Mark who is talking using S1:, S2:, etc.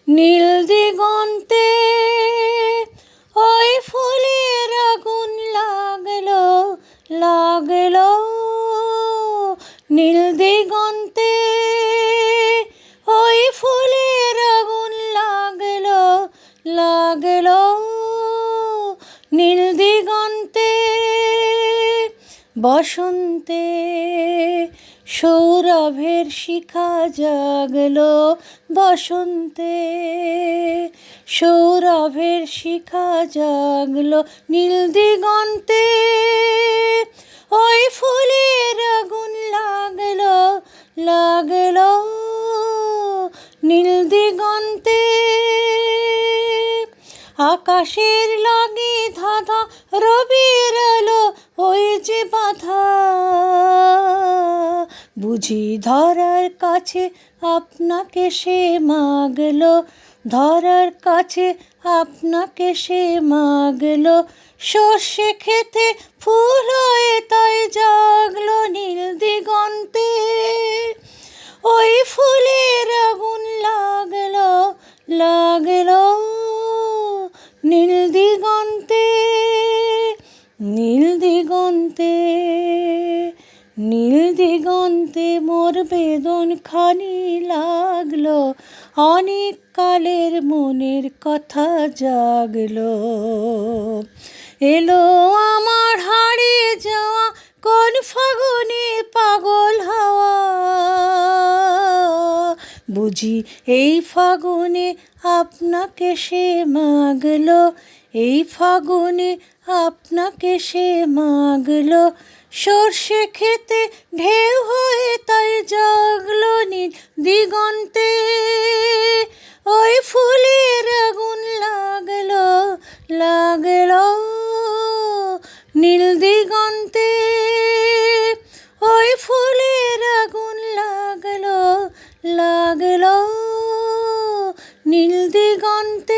S1: নীল দিগন্তে ওই ফুলের আগুন লাগলো লাগলো, নীল দিগন্তে ওই ফুলের আগুন লাগলো লাগলো, নীল দিগন্তে বসন্তে সৌরভের শিখা জাগলো, বসন্তে সৌরভের শিখা জাগলো, নীল দিগন্তে ওই ফুলের আগুন লাগলো লাগলো, নীল দিগন্তে আকাশের লাগি ধাঁধা রবির আলো ওই যে বাধা, বুঝি ধরার কাছে আপনাকে সে মাগলো, ধরার কাছে আপনাকে সে মাগলো, সর্ষে খেতে ফুল হয়ে তাই জাগলো, নীল দিগন্তে ওই ফুলের আগুন লাগলো লাগলো, নীল দিগন্তে নীল দিগন্তে নীল দিগন্তে মোর বেদন খানি লাগলো, অনেক কালের মনের কথা জাগলো, এলো আমার হারিয়ে যাওয়া কোন ফাগুনে পাগল হাওয়া, বুঝি এই ফাগুনে আপনাকে সে মাগলো, এই ফাগুনে আপনাকে সে মাগলো, সর্ষে খেতে ঢেউ হয়ে তাই জাগলো, নীল দিগন্তে ওই ফুলের আগুন লাগলো লাগলো, নীল দিগন্তে ওই ফুলের আগুন লাগলো লাগলো, নীল দিগন্তে।